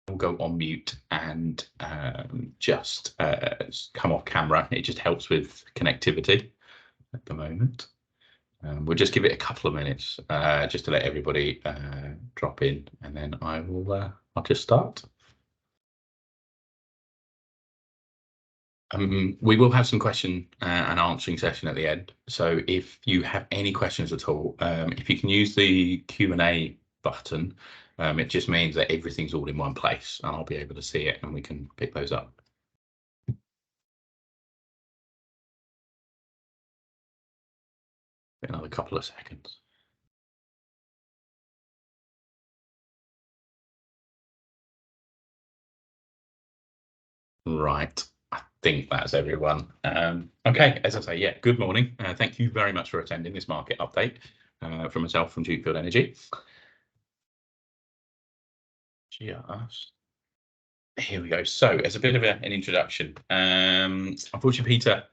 will go on mute and just come off camera. It just helps with connectivity at the moment. We'll just give it a couple of minutes just to let everybody drop in, and then I'll just start. We will have some question and answering session at the end. So if you have any questions at all, if you can use the Q&A button, it just means that everything's all in one place and I'll be able to see it and we can pick those up. Another couple of seconds. Right. I think that's everyone. Okay, as I say, yeah, good morning. Thank you very much for attending this market update from myself from Dukefield Energy. Just here we go. So as a bit of an introduction, unfortunately Peter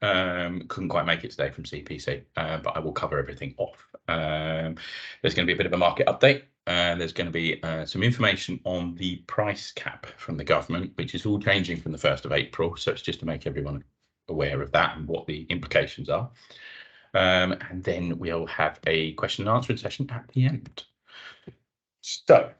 couldn't quite make it today from CPC, but I will cover everything off. There's going to be a bit of a market update. There's going to be some information on the price cap from the government, which is all changing from the 1st of April. So it's just to make everyone aware of that and what the implications are. And then we'll have a question and answering session at the end. So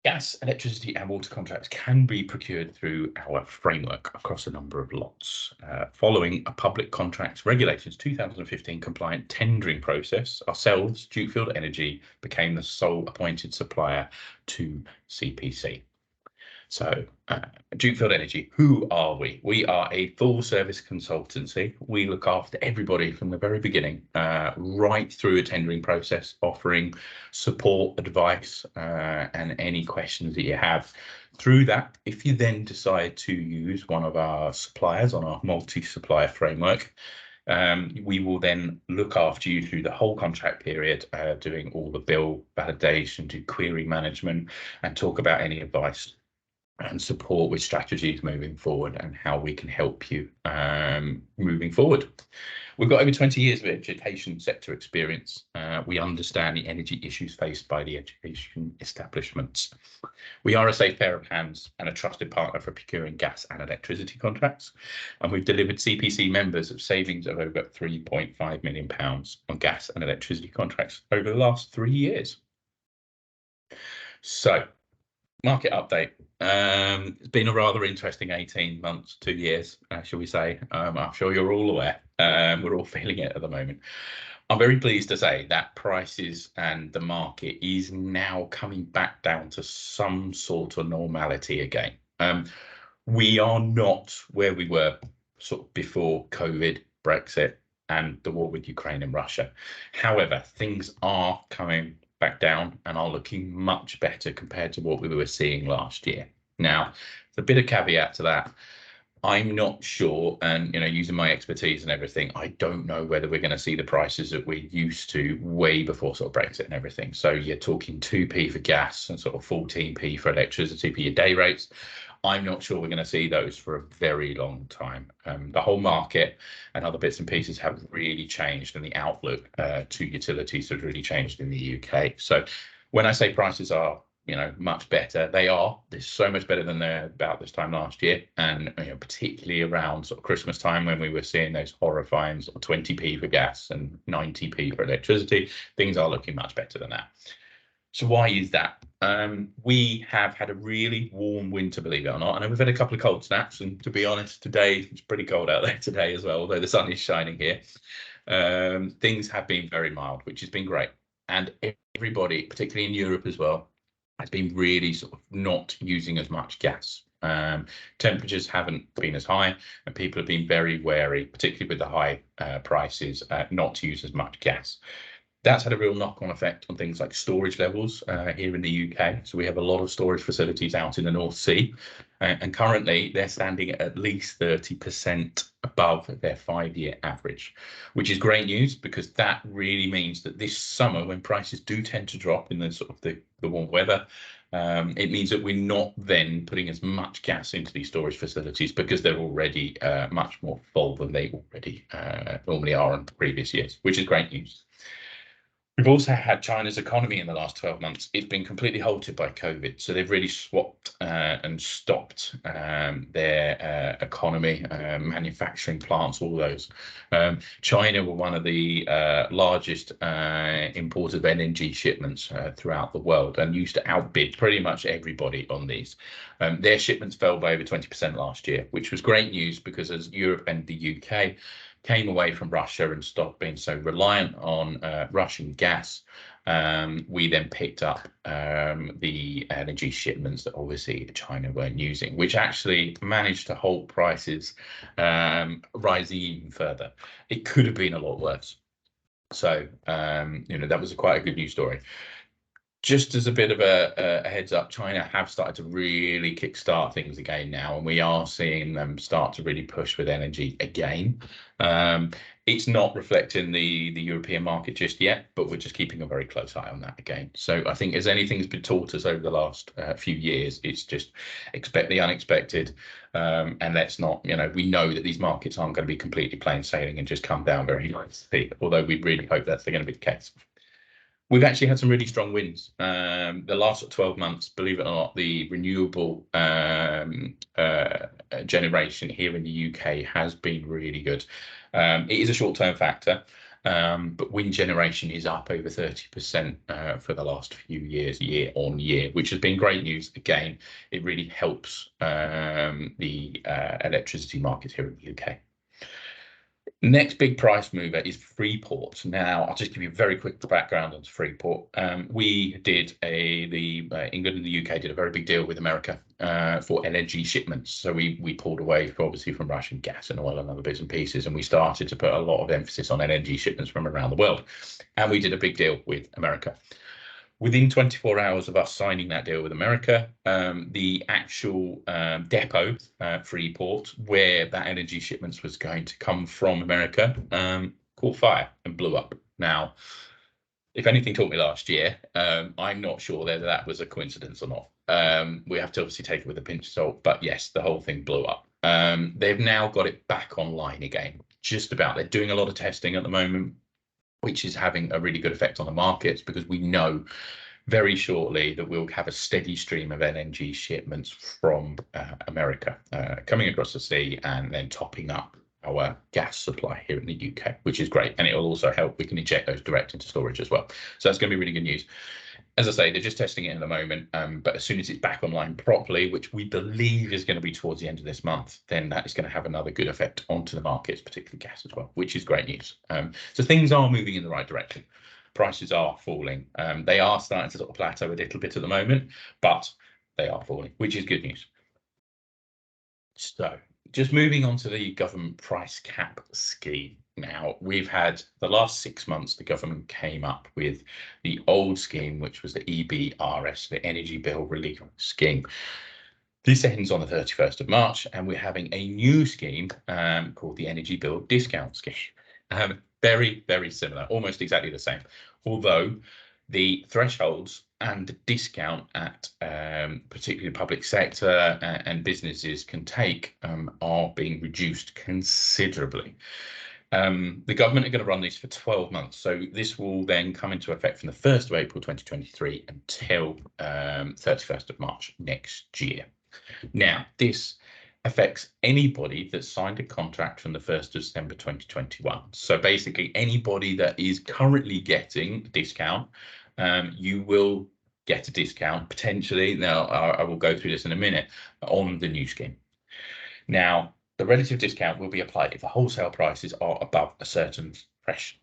gas, electricity and water contracts can be procured through our framework across a number of lots. Following a Public Contracts Regulations 2015 compliant tendering process, ourselves, Dukefield Energy, became the sole appointed supplier to CPC. So Dukefield Energy, who are we? We are a full service consultancy. We look after everybody from the very beginning, right through a tendering process, offering support, advice, and any questions that you have. Through that, if you then decide to use one of our suppliers on our multi-supplier framework, we will then look after you through the whole contract period, doing all the bill validation, do query management, and talk about any advice and support with strategies moving forward and how we can help you moving forward. We've got over 20 years of education sector experience. We understand the energy issues faced by the education establishments. We are a safe pair of hands and a trusted partner for procuring gas and electricity contracts. And we've delivered CPC members of savings of over £3.5 million on gas and electricity contracts over the last 3 years. So, market update. It's been a rather interesting 18 months, 2 years, shall we say. I'm sure you're all aware. We're all feeling it at the moment. I'm very pleased to say that prices and the market is now coming back down to some sort of normality again. We are not where we were sort of before COVID, Brexit, and the war with Ukraine and Russia. However, things are coming back down and are looking much better compared to what we were seeing last year. Now, a bit of caveat to that. I'm not sure, and using my expertise and everything, I don't know whether we're going to see the prices that we're used to way before sort of Brexit and everything. So you're talking 2p for gas and sort of 14p for electricity for your day rates. I'm not sure we're going to see those for a very long time. The whole market and other bits and pieces have really changed, and the outlook to utilities has really changed in the UK. So when I say prices are much better, they are. They're so much better than they're about this time last year, and particularly around sort of Christmas time when we were seeing those horrifying sort of 20p for gas and 90p for electricity. Things are looking much better than that. So why is that? We have had a really warm winter, believe it or not, and we've had a couple of cold snaps. And to be honest, today it's pretty cold out there today as well, although the sun is shining here. Things have been very mild, which has been great. And everybody, particularly in Europe as well, has been really sort of not using as much gas. Temperatures haven't been as high, and people have been very wary, particularly with the high prices, not to use as much gas. That's had a real knock-on effect on things like storage levels here in the UK. So we have a lot of storage facilities out in the North Sea, and currently they're standing at least 30% above their 5-year average, which is great news because that really means that this summer, when prices do tend to drop in the sort of the warm weather, it means that we're not then putting as much gas into these storage facilities because they're already much more full than they already normally are in previous years, which is great news. We've also had China's economy in the last 12 months. It's been completely halted by COVID. So they've really swapped and stopped their economy, manufacturing plants, all those. China were one of the largest importers of LNG shipments throughout the world and used to outbid pretty much everybody on these. Their shipments fell by over 20% last year, which was great news because as Europe and the UK came away from Russia and stopped being so reliant on Russian gas, we then picked up the energy shipments that obviously China weren't using, which actually managed to hold prices rising even further. It could have been a lot worse. So, that was quite a good news story. Just as a bit of a heads up, China have started to really kickstart things again now, and we are seeing them start to really push with energy again. It's not reflecting the European market just yet, but we're just keeping a very close eye on that again. So I think as anything's been taught us over the last few years, it's just expect the unexpected, and let's not, we know that these markets aren't going to be completely plain sailing and just come down very nicely, although we really hope that's going to be the case. We've actually had some really strong wins. The last 12 months, believe it or not, the renewable generation here in the UK has been really good. It is a short-term factor, but wind generation is up over 30% for the last few years, year on year, which has been great news. Again, it really helps the electricity market here in the UK. Next big price mover is Freeport. Now, I'll just give you a very quick background on Freeport. We did England and the UK did a very big deal with America for LNG shipments. So we pulled away, obviously, from Russian gas and oil and other bits and pieces, and we started to put a lot of emphasis on LNG shipments from around the world. And we did a big deal with America. Within 24 hours of us signing that deal with America, the actual depot, Freeport, where that energy shipments was going to come from America, caught fire and blew up. Now, if anything taught me last year, I'm not sure whether that was a coincidence or not. We have to obviously take it with a pinch of salt, but yes, the whole thing blew up. They've now got it back online again, just about. They're doing a lot of testing at the moment, which is having a really good effect on the markets, because we know very shortly that we'll have a steady stream of LNG shipments from America coming across the sea and then topping up our gas supply here in the UK, which is great. And it will also help. We can inject those direct into storage as well. So that's going to be really good news. As I say, they're just testing it at the moment, but as soon as it's back online properly, which we believe is going to be towards the end of this month, then that is going to have another good effect onto the markets, particularly gas as well, which is great news. So things are moving in the right direction. Prices are falling. They are starting to sort of plateau a little bit at the moment, but they are falling, which is good news. So just moving on to the government price cap scheme. Now, we've had the last 6 months, the government came up with the old scheme, which was the EBRS, the Energy Bill Relief Scheme. This ends on the 31st of March, and we're having a new scheme called the Energy Bill Discount Scheme. Very, very similar, almost exactly the same, although the thresholds and the discount at particularly the public sector and businesses can take are being reduced considerably. The government are going to run this for 12 months. So this will then come into effect from the 1st of April 2023 until 31st of March next year. Now, this affects anybody that signed a contract from the 1st of December 2021. So basically anybody that is currently getting a discount, you will get a discount potentially. Now, I will go through this in a minute on the new scheme. Now, the relative discount will be applied if the wholesale prices are above a certain price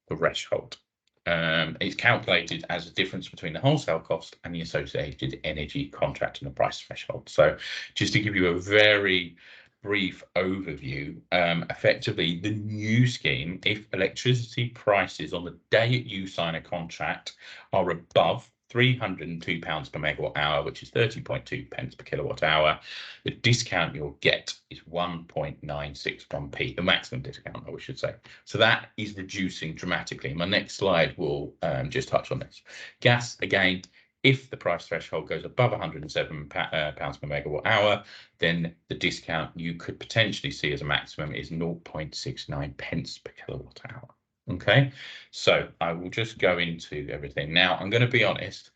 threshold. It's calculated as a difference between the wholesale cost and the associated energy contract and the price threshold. So just to give you a very brief overview, effectively the new scheme, if electricity prices on the day that you sign a contract are above £302 per megawatt hour, which is 30.2 pence per kilowatt hour, the discount you'll get is 1.961p, the maximum discount, I should say. So that is reducing dramatically. My next slide will just touch on this. Gas, again, if the price threshold goes above £107 per megawatt hour, then the discount you could potentially see as a maximum is 0.69 pence per kilowatt hour. Okay, so I will just go into everything. Now, I'm going to be honest.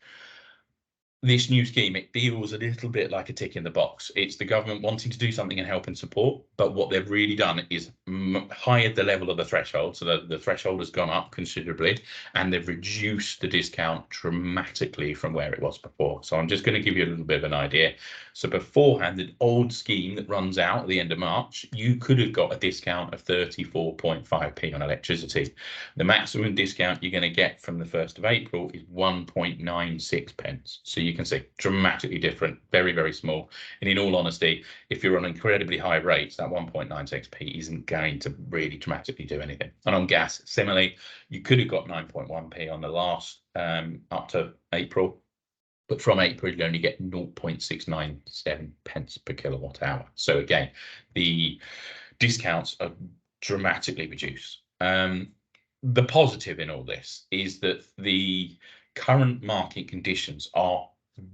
This new scheme, it feels a little bit like a tick in the box. It's the government wanting to do something and help and support, but what they've really done is hired the level of the threshold, so that the threshold has gone up considerably, and they've reduced the discount dramatically from where it was before. So I'm just going to give you a little bit of an idea. So beforehand, the old scheme that runs out at the end of March, you could have got a discount of 34.5p on electricity. The maximum discount you're going to get from the 1st of April is 1.96 pence. So you can see dramatically different, very, very small. And in all honesty, if you're on incredibly high rates, that 1.96p isn't going to really dramatically do anything. And on gas, similarly, you could have got 9.1p on the last up to April. But from April, you only get 0.697 pence per kilowatt hour. So again, the discounts are dramatically reduced. The positive in all this is that the current market conditions are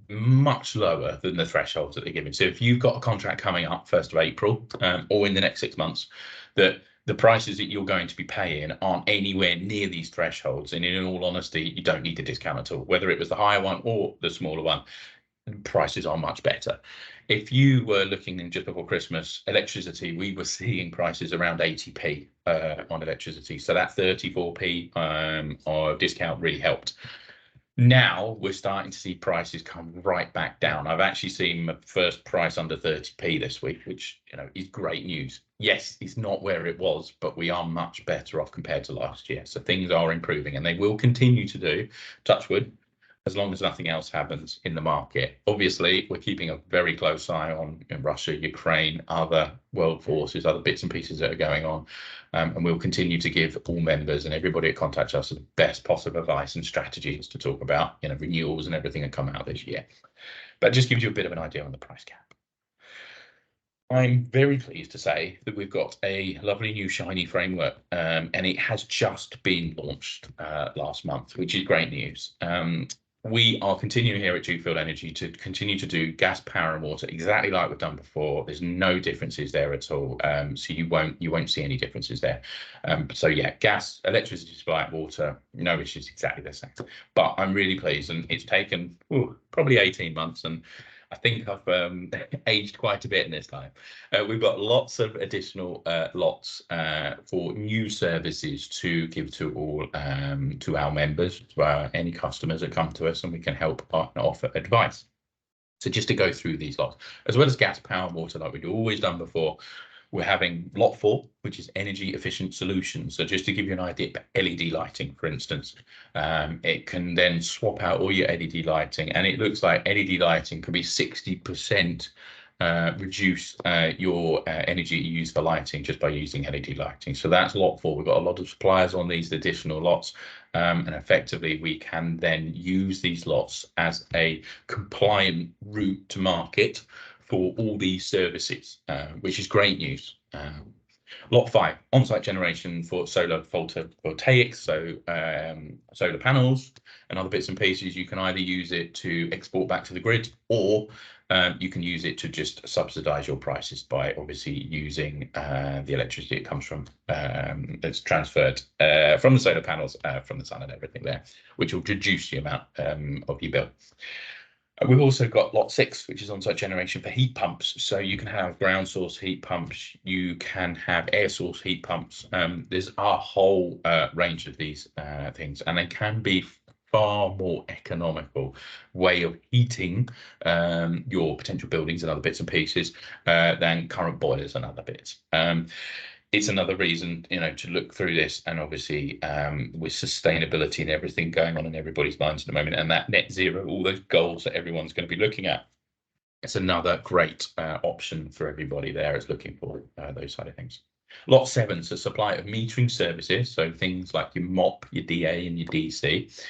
much lower than the thresholds that they're giving. So if you've got a contract coming up 1st of April or in the next 6 months, that the prices that you're going to be paying aren't anywhere near these thresholds. And in all honesty, you don't need the discount at all, whether it was the higher one or the smaller one. Prices are much better. If you were looking in just before Christmas, electricity, we were seeing prices around 80p on electricity. So that 34p or discount really helped. Now we're starting to see prices come right back down. I've actually seen my first price under 30p this week, which is great news. Yes, it's not where it was, but we are much better off compared to last year. So things are improving, and they will continue to do, touch wood, as long as nothing else happens in the market. Obviously, we're keeping a very close eye on Russia, Ukraine, other world forces, other bits and pieces that are going on. And we'll continue to give all members and everybody that contacts us the best possible advice and strategies to talk about renewals and everything that come out this year. But it just gives you a bit of an idea on the price cap. I'm very pleased to say that we've got a lovely new shiny framework, and it has just been launched last month, which is great news. We are continuing here at Dukefield Energy to continue to do gas, power and water exactly like we've done before. There's no differences there at all. So you won't see any differences there. So yeah, gas, electricity supply, water, no issues, exactly the same. But I'm really pleased, and it's taken probably 18 months, and I think I've aged quite a bit in this time. We've got lots of additional lots for new services to give to all to our members, to any customers that come to us, and we can help offer advice. So just to go through these lots, as well as gas, power, water, like we've always done before, we're having lot 4, which is energy efficient solutions. So just to give you an idea, LED lighting, for instance, it can then swap out all your LED lighting, and it looks like LED lighting can be 60% reduce your energy you use for lighting just by using LED lighting. So that's lot 4. We've got a lot of suppliers on these additional lots, and effectively we can then use these lots as a compliant route to market for all these services, which is great news. Lot 5, on-site generation for solar photovoltaics, so solar panels and other bits and pieces. You can either use it to export back to the grid, or you can use it to just subsidize your prices by obviously using the electricity it comes from, that's transferred from the solar panels, from the sun and everything there, which will reduce the amount of your bill. We've also got lot 6, which is on-site generation for heat pumps. So you can have ground source heat pumps, you can have air source heat pumps. There's a whole range of these things, and they can be far more economical way of heating your potential buildings and other bits and pieces than current boilers and other bits. It's another reason, to look through this, and obviously with sustainability and everything going on in everybody's minds at the moment, and that net zero, all those goals that everyone's going to be looking at, it's another great option for everybody there is looking for those side of things. Lot 7, so supply of metering services, so things like your MOP, your DA and your DC,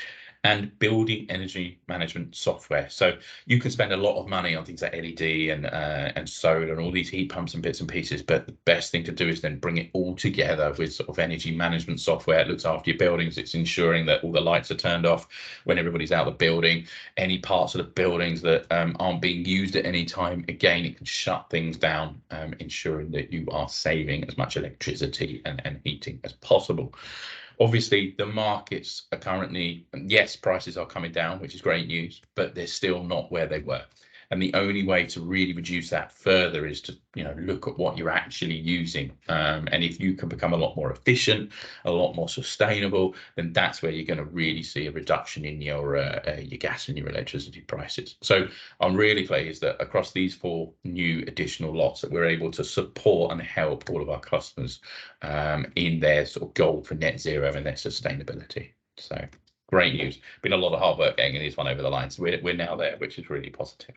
and building energy management software. So you can spend a lot of money on things like LED and solar and all these heat pumps and bits and pieces, but the best thing to do is then bring it all together with sort of energy management software. It looks after your buildings. It's ensuring that all the lights are turned off when everybody's out of the building. Any parts of the buildings that aren't being used at any time, again, it can shut things down, ensuring that you are saving as much electricity and heating as possible. Obviously, the markets are currently, yes, prices are coming down, which is great news, but they're still not where they were. And the only way to really reduce that further is to, look at what you're actually using. And if you can become a lot more efficient, a lot more sustainable, then that's where you're going to really see a reduction in your gas and your electricity prices. So I'm really pleased that across these 4 new additional lots that we're able to support and help all of our customers in their sort of goal for net zero and their sustainability. So great news. Been a lot of hard work getting this one over the line. So we're now there, which is really positive.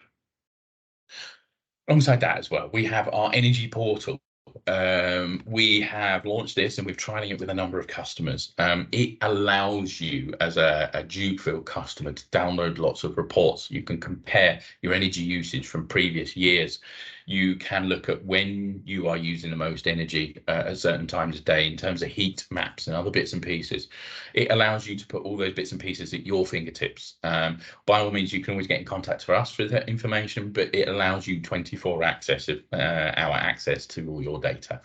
Alongside that as well, we have our energy portal. We have launched this and we're trialing it with a number of customers. It allows you as a Dukefield customer to download lots of reports. You can compare your energy usage from previous years. You can look at when you are using the most energy at certain times of day in terms of heat maps and other bits and pieces. It allows you to put all those bits and pieces at your fingertips. By all means, you can always get in contact for us for that information, but it allows you 24 hour access to all your data.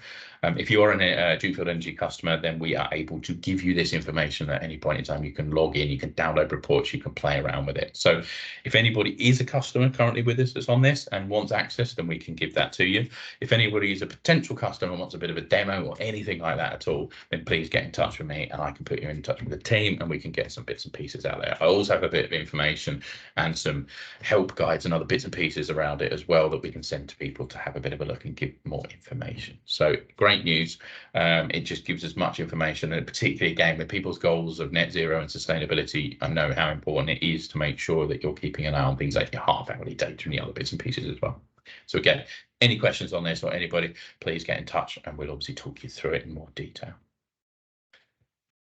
If you are a Dukefield Energy customer, then we are able to give you this information at any point in time. You can log in, you can download reports, you can play around with it. So if anybody is a customer currently with us that's on this and wants access, then we can give that to you. If anybody is a potential customer and wants a bit of a demo or anything like that at all, then please get in touch with me and I can put you in touch with the team and we can get some bits and pieces out there. I also have a bit of information and some help guides and other bits and pieces around it as well that we can send to people to have a bit of a look and give more information. So great news. It just gives us much information, and particularly again with people's goals of net zero and sustainability, I know how important it is to make sure that you're keeping an eye on things like your half-hourly data and the other bits and pieces as well. So again, any questions on this or anybody, please get in touch and we'll obviously talk you through it in more detail.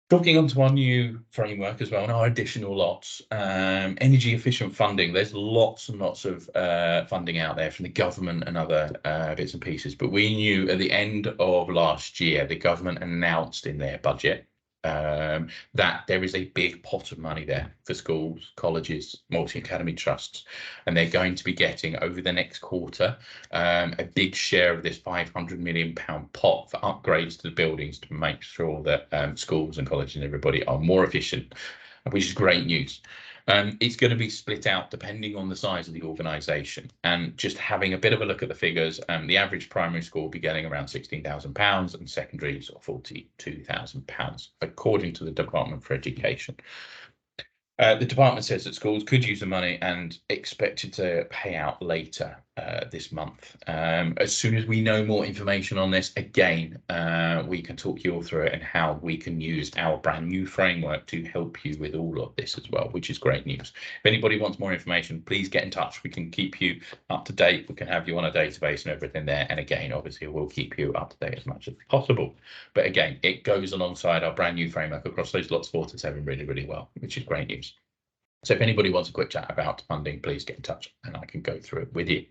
Talking onto our new framework as well, and our additional lots, energy efficient funding. There's lots and lots of funding out there from the government and other bits and pieces. But we knew at the end of last year, the government announced in their budget that there is a big pot of money there for schools, colleges, multi-academy trusts, and they're going to be getting over the next quarter a big share of this £500 million pot for upgrades to the buildings to make sure that schools and colleges and everybody are more efficient, which is great news. It's going to be split out depending on the size of the organisation, and just having a bit of a look at the figures, the average primary school will be getting around £16,000 and secondary sort of £42,000 according to the Department for Education. The department says that schools could use the money and expected to pay out later this month. As soon as we know more information on this, again, we can talk you all through it and how we can use our brand new framework to help you with all of this as well, which is great news. If anybody wants more information, please get in touch. We can keep you up to date. We can have you on a database and everything there. And again, obviously, we'll keep you up to date as much as possible. But again, it goes alongside our brand new framework across those lots 4 to 7 really, really well, which is great news. So if anybody wants a quick chat about funding, please get in touch and I can go through it with you.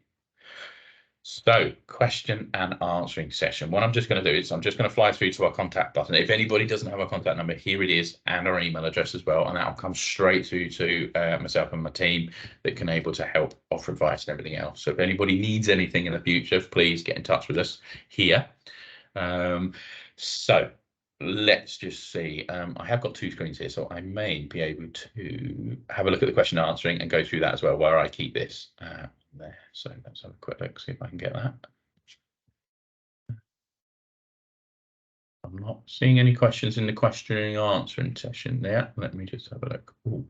So question and answering session. What I'm just going to do is I'm just going to fly through to our contact button. If anybody doesn't have our contact number, here it is, and our email address as well. And that'll come straight through to myself and my team that can able to help offer advice and everything else. So if anybody needs anything in the future, please get in touch with us here. So let's just see. I have got 2 screens here, so I may be able to have a look at the question and answering and go through that as well, where I keep this there. So let's have a quick look, see if I can get that. I'm not seeing any questions in the questioning and answering session there. Let me just have a look. Ooh.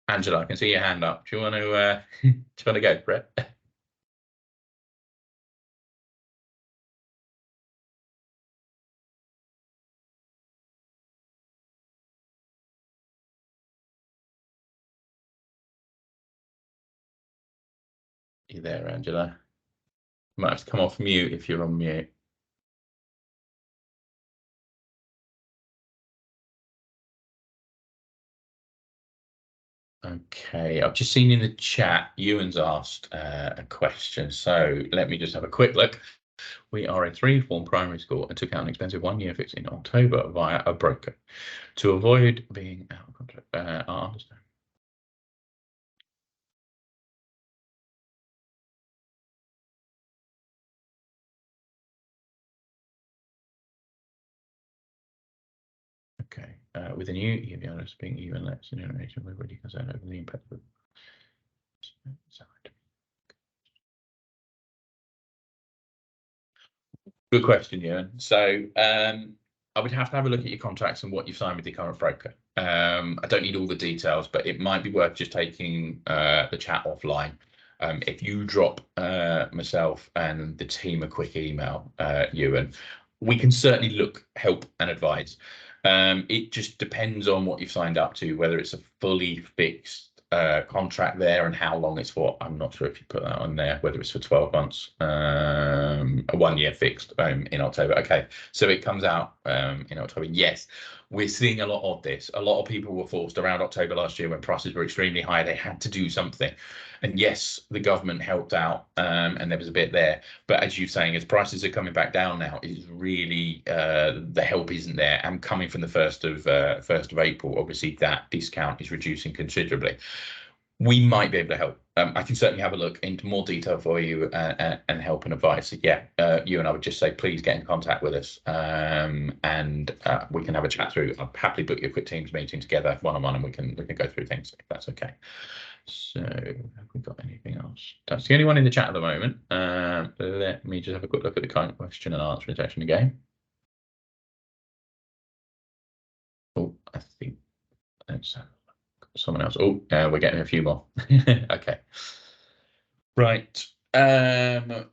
Angela, I can see your hand up. Do you want to do you want to go, Brett? You there, Angela? You might have to come off mute if you're on mute. Okay, I've just seen in the chat, Ewan's asked a question. So let me just have a quick look. We are a 3-form primary school and took out an expensive 1-year fix in October via a broker. To avoid being out of contract, I understand. Okay. With the new EV being even less generation, we're really concerned over the impact of Good question, Ewan. So I would have to have a look at your contracts and what you've signed with your current broker. I don't need all the details, but it might be worth just taking the chat offline. If you drop myself and the team a quick email, Ewan, we can certainly look, help and advise. It just depends on what you've signed up to, whether it's a fully fixed contract there and how long it's for. I'm not sure if you put that on there, whether it's for 12 months, a 1 year fixed in October. Okay, so it comes out in October. Yes, we're seeing a lot of this. A lot of people were forced around October last year when prices were extremely high. They had to do something. And yes, the government helped out and there was a bit there. But as you're saying, as prices are coming back down now, it's really the help isn't there. And coming from the 1st of April, obviously that discount is reducing considerably. We might be able to help. I can certainly have a look into more detail for you and help and advise. So yeah, you and I would just say, please get in contact with us and we can have a chat through. I'll happily book you a quick Teams meeting together one-on-one and we can go through things if that's okay. So have we got anything else? That's the only one in the chat at the moment. Let me just have a quick look at the current question and answer section again. Oh, I think that's someone else. Oh, we're getting a few more. Okay. Right. Let's have a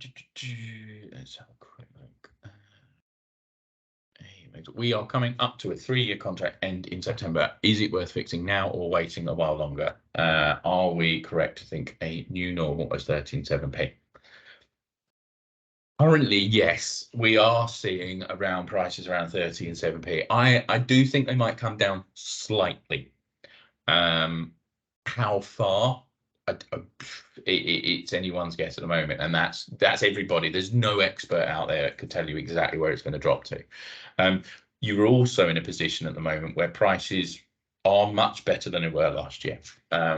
quick look. We are coming up to a 3-year contract end in September. Is it worth fixing now or waiting a while longer? Are we correct to think a new normal is 13.7p? Currently, yes, we are seeing around prices around 13.7p. I do think they might come down slightly. How far? It's anyone's guess at the moment, and that's everybody. There's no expert out there that could tell you exactly where it's going to drop to. You're also in a position at the moment where prices are much better than they were last year.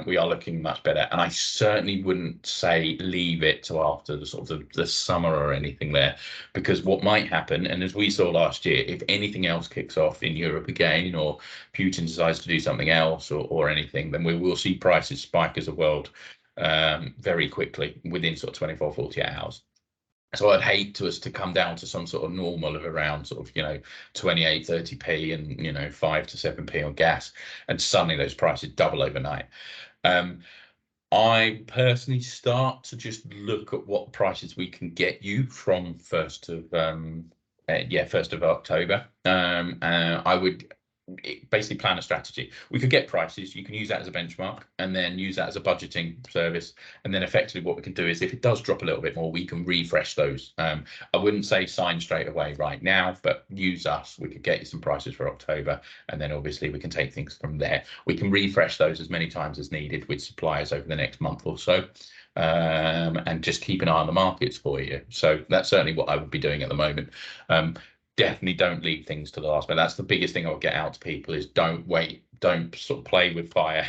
We are looking much better, and I certainly wouldn't say leave it till after the sort of the summer or anything there, because what might happen, and as we saw last year, if anything else kicks off in Europe again, or Putin decides to do something else or anything, then we will see prices spike as a world very quickly within sort of 24, 48 hours. So I'd hate us to come down to some sort of normal of around sort of, 28, 30p and, 5 to 7p on gas, and suddenly those prices double overnight. I personally start to just look at what prices we can get you from 1st of October. I would basically plan a strategy. We could get prices, you can use that as a benchmark and then use that as a budgeting service, and then effectively what we can do is if it does drop a little bit more, we can refresh those. I wouldn't say sign straight away right now, but use us. We could get you some prices for October, and then obviously we can take things from there. We can refresh those as many times as needed with suppliers over the next month or so, and just keep an eye on the markets for you. So that's certainly what I would be doing at the moment. Definitely don't leave things to the last minute. That's the biggest thing I would get out to people is don't wait, don't sort of play with fire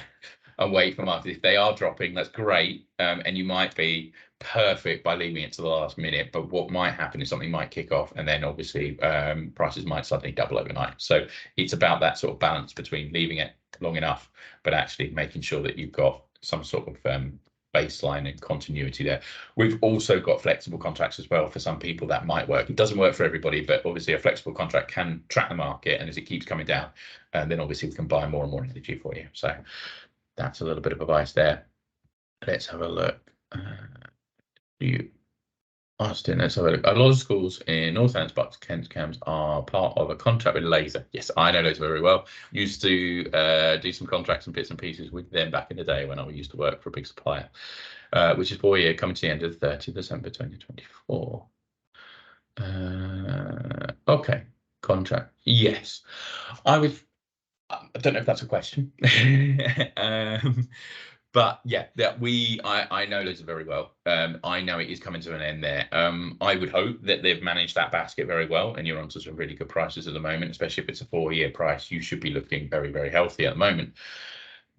and wait for markets. If they are dropping, that's great, and you might be perfect by leaving it to the last minute, but what might happen is something might kick off and then obviously prices might suddenly double overnight. So it's about that sort of balance between leaving it long enough but actually making sure that you've got some sort of baseline and continuity there. We've also got flexible contracts as well. For some people that might work. It doesn't work for everybody, but obviously a flexible contract can track the market, and as it keeps coming down, then obviously we can buy more and more energy for you. So that's a little bit of advice there. Let's have a look. Austin, let's have a look. A lot of schools in Northlands, but Kent Cams are part of a contract with Laser. Yes, I know Laser very well. Used to do some contracts and bits and pieces with them back in the day when I used to work for a big supplier, which is 4 year coming to the end of 30 December 2024. Okay, contract. Yes, I don't know if that's a question. But yeah, I know Liz very well. I know it is coming to an end there. I would hope that they've managed that basket very well, and you're onto some really good prices at the moment, especially if it's a 4 year price. You should be looking very, very healthy at the moment.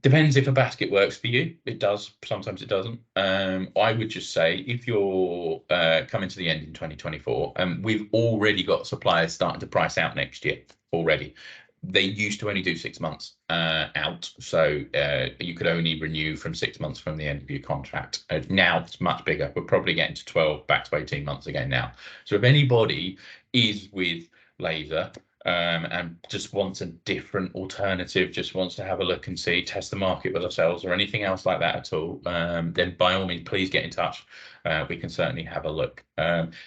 Depends if a basket works for you. It does. Sometimes it doesn't. I would just say if you're coming to the end in 2024, we've already got suppliers starting to price out next year already. They used to only do 6 months out, so you could only renew from 6 months from the end of your contract. Now it's much bigger. We're probably getting to 12, back to 18 months again now. So if anybody is with Laser and just wants a different alternative, just wants to have a look and see, test the market with ourselves or anything else like that at all, then by all means, please get in touch. We can certainly have a look.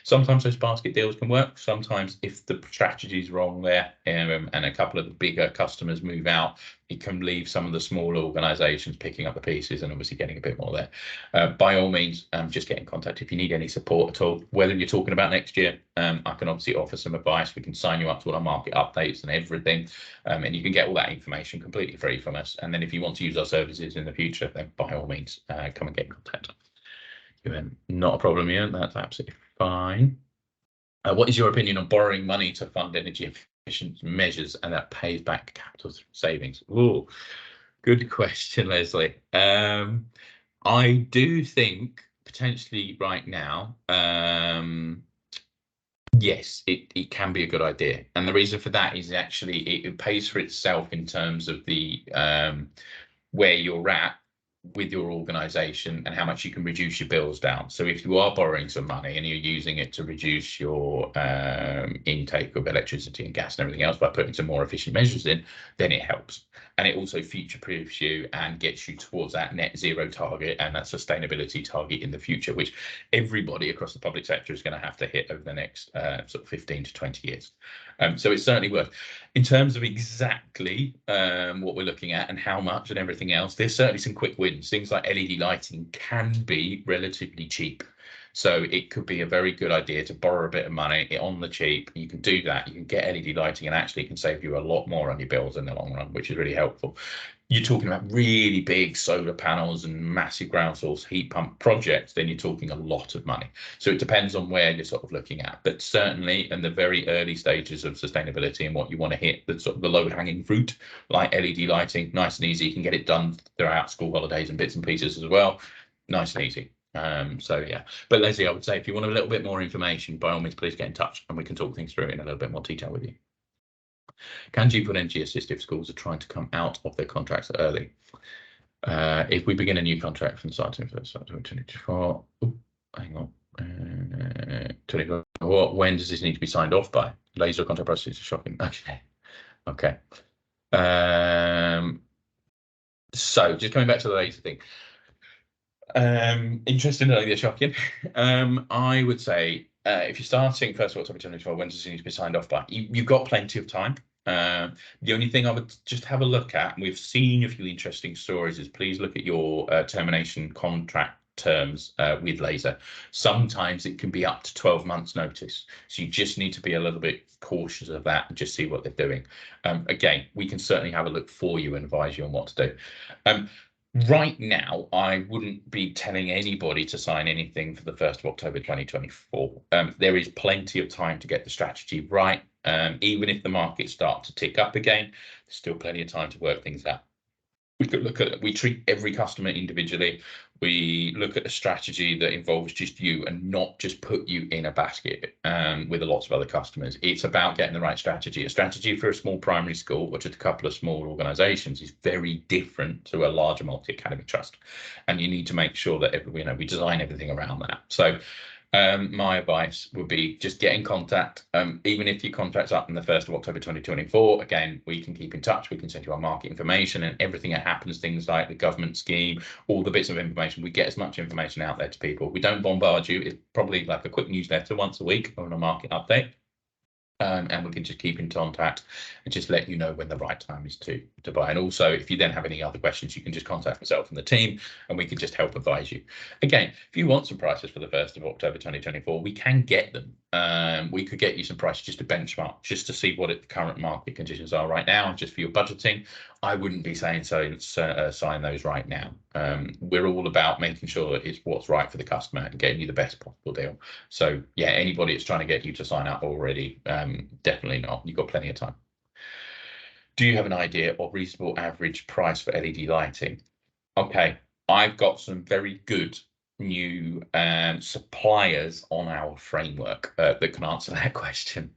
Sometimes those basket deals can work. Sometimes if the strategy is wrong there and a couple of the bigger customers move out, it can leave some of the smaller organizations picking up the pieces and obviously getting a bit more there. By all means, just get in contact if you need any support at all, whether you're talking about next year. I can obviously offer some advice. We can sign you up to all our market updates and everything, and you can get all that information completely free from us. And then if you want to use our services in the future, then by all means, come and get in contact. Not a problem, Ian. That's absolutely fine. What is your opinion on borrowing money to fund energy efficient measures and that pays back capital savings? Oh, good question, Leslie. I do think potentially right now, yes, it can be a good idea. And the reason for that is actually it pays for itself in terms of the where you're at with your organization and how much you can reduce your bills down. So if you are borrowing some money and you're using it to reduce your intake of electricity and gas and everything else by putting some more efficient measures in, then it helps. And it also future-proofs you and gets you towards that net zero target and that sustainability target in the future, which everybody across the public sector is going to have to hit over the next sort of 15 to 20 years. So it's certainly worth. In terms of exactly what we're looking at and how much and everything else, there's certainly some quick wins. Things like LED lighting can be relatively cheap. So it could be a very good idea to borrow a bit of money on the cheap. You can do that. You can get LED lighting and actually can save you a lot more on your bills in the long run, which is really helpful. You're talking about really big solar panels and massive ground source heat pump projects, then you're talking a lot of money. So it depends on where you're sort of looking at. But certainly in the very early stages of sustainability and what you want to hit, the sort of the low-hanging fruit, like LED lighting, nice and easy. You can get it done throughout school holidays and bits and pieces as well. Nice and easy. So yeah, but Leslie, I would say if you want a little bit more information, by all means, please get in touch and we can talk things through in a little bit more detail with you. Can Dukefield Energy assist if schools are trying to come out of their contracts early? If we begin a new contract from the start of 2024, hang on, 24, when does this need to be signed off by? Laser contract process is shocking. Okay. So just coming back to the laser thing. Interestingly, they're shocking. I would say if you're starting 1st of October 2024, when does it need to be signed off by? You've got plenty of time. The only thing I would just have a look at, and we've seen a few interesting stories, is please look at your termination contract terms with Laser. Sometimes it can be up to 12 months notice. So you just need to be a little bit cautious of that and just see what they're doing. Again, we can certainly have a look for you and advise you on what to do. Right now, I wouldn't be telling anybody to sign anything for the 1st of October 2024. There is plenty of time to get the strategy right. Even if the markets start to tick up again, there's still plenty of time to work things out. We could look at, we treat every customer individually. We look at a strategy that involves just you and not just put you in a basket with lots of other customers. It's about getting the right strategy. A strategy for a small primary school or just a couple of small organizations is very different to a larger multi-academy trust. And you need to make sure that we design everything around that. So my advice would be just get in contact. Even if your contract's up on the 1st of October 2024, again, we can keep in touch. We can send you our market information and everything that happens, things like the government scheme, all the bits of information. We get as much information out there to people. We don't bombard you. It's probably like a quick newsletter once a week on a market update. And we can just keep in contact and just let you know when the right time is to buy. And also, if you then have any other questions, you can just contact myself and the team, and we can just help advise you. Again, if you want some prices for the 1st of October 2024, we can get them. We could get you some prices just to benchmark, just to see what the current market conditions are right now, just for your budgeting. I wouldn't be saying so sign those right now. We're all about making sure that it's what's right for the customer and getting you the best possible deal. So yeah, anybody that's trying to get you to sign up already, definitely not. You've got plenty of time. Do you have an idea of reasonable average price for LED lighting? Okay, I've got some very good new suppliers on our framework that can answer that question.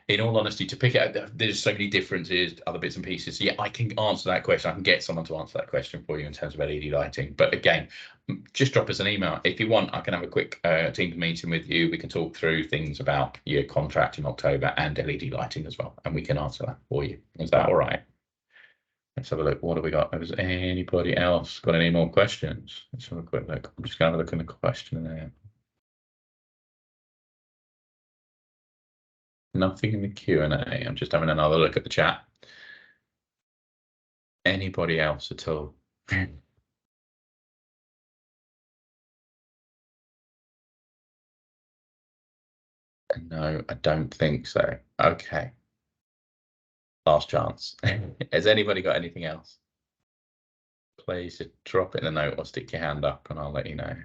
in all honesty, to pick it up, there's so many differences, other bits and pieces. Yeah, I can answer that question. I can get someone to answer that question for you in terms of LED lighting. But again, just drop us an email. If you want, I can have a quick Teams meeting with you. We can talk through things about your contract in October and LED lighting as well. And we can answer that for you. Is that all right? Let's have a look. What have we got? Has anybody else got any more questions? Let's have a quick look. I'm just going to have a look in the question there. Nothing in the Q&A. I'm just having another look at the chat. Anybody else at all? No, I don't think so. Okay. Last chance. Has anybody got anything else? Please just drop it in the note or stick your hand up and I'll let you know.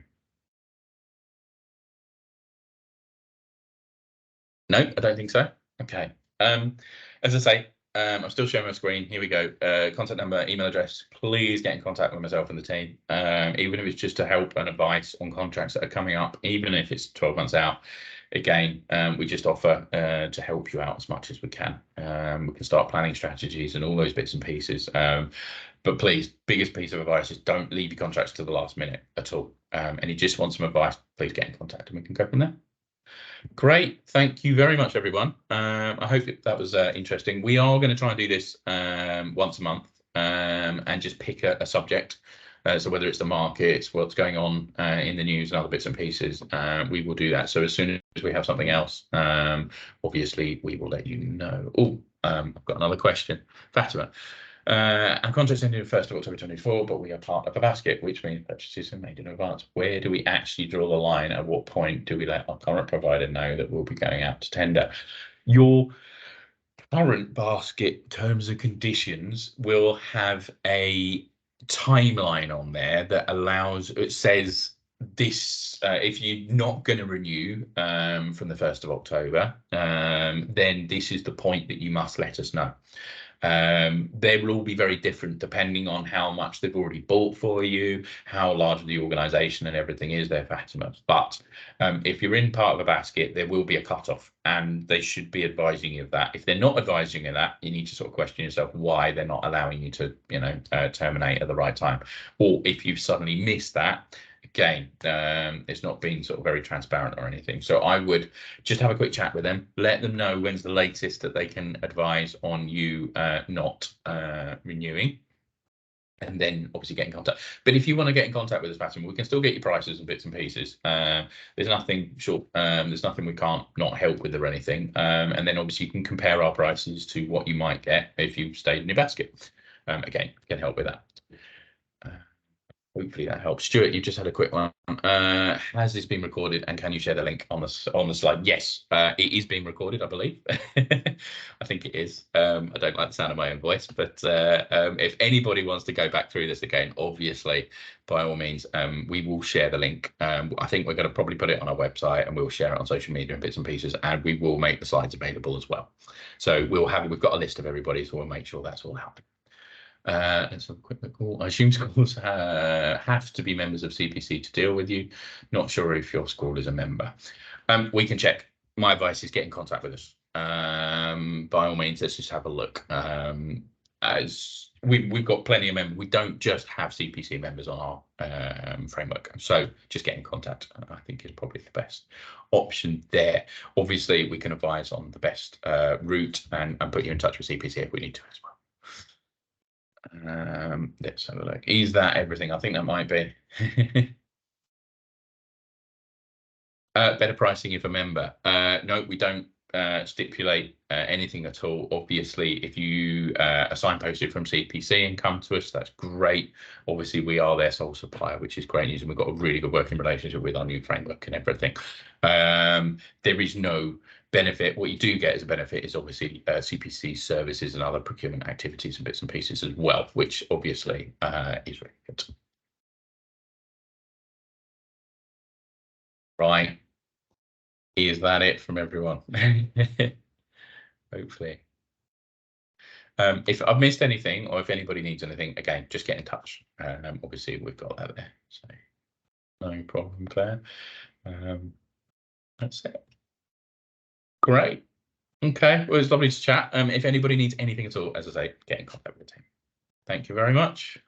No, I don't think so. Okay. As I say, I'm still showing my screen. Here we go. Contact number, email address. Please get in contact with myself and the team, even if it's just to help and advice on contracts that are coming up, even if it's 12 months out. Again, we just offer to help you out as much as we can. We can start planning strategies and all those bits and pieces. But please, biggest piece of advice is don't leave your contracts to the last minute at all. And you just want some advice, please get in contact and we can go from there. Great. Thank you very much, everyone. I hope that was interesting. We are going to try and do this once a month and just pick a subject. So whether it's the markets, what's going on in the news and other bits and pieces, we will do that. So as soon as we have something else, obviously, we will let you know. Oh, I've got another question. Fatima. Our contract's ended 1st of October 24, but we are part of a basket, which means purchases are made in advance. Where do we actually draw the line? At what point do we let our current provider know that we'll be going out to tender? Your current basket terms and conditions will have a timeline on there that allows, it says this, if you're not going to renew from the 1st of October, then this is the point that you must let us know. They will all be very different depending on how much they've already bought for you, how large the organisation and everything is there, Fatima. But if you're in part of a basket, there will be a cut-off and they should be advising you of that. If they're not advising you of that, you need to sort of question yourself why they're not allowing you to, terminate at the right time. Or if you've suddenly missed that, again, it's not been sort of very transparent or anything. So I would just have a quick chat with them, let them know when's the latest that they can advise on you not renewing, and then obviously get in contact. But if you want to get in contact with us, Fatima, we can still get your prices and bits and pieces. There's nothing short, there's nothing we can't not help with or anything. And then obviously you can compare our prices to what you might get if you stayed in your basket. Again, can help with that. Hopefully that helps. Stuart, you just had a quick one. Has this been recorded and can you share the link on the slide? Yes, it is being recorded, I believe. I think it is. I don't like the sound of my own voice, but if anybody wants to go back through this again, obviously, by all means, we will share the link. I think we're going to probably put it on our website and we'll share it on social media and bits and pieces, and we will make the slides available as well. So we've got a list of everybody, so we'll make sure that's all happening. Let's have a quick look. I assume schools have to be members of CPC to deal with you. Not sure if your school is a member. We can check. My advice is get in contact with us. By all means, let's just have a look. As we've got plenty of members. We don't just have CPC members on our framework. So just get in contact, I think, is probably the best option there. Obviously, we can advise on the best route and put you in touch with CPC if we need to as well. Let's have a look. Is that everything? I think that might be. Better pricing if a member. No, we don't stipulate anything at all. Obviously, if you are signposted from CPC and come to us, that's great. Obviously, we are their sole supplier, which is great news, and we've got a really good working relationship with our new framework and everything. There is no benefit. What you do get as a benefit is obviously CPC services and other procurement activities and bits and pieces as well, which obviously is really good. Right. Is that it from everyone? Hopefully. If I've missed anything or if anybody needs anything, again, just get in touch. Obviously, we've got that there. So no problem, Claire. That's it. Great. Okay, well, it's lovely to chat. If anybody needs anything at all, as I say, get in contact with the team. Thank you very much.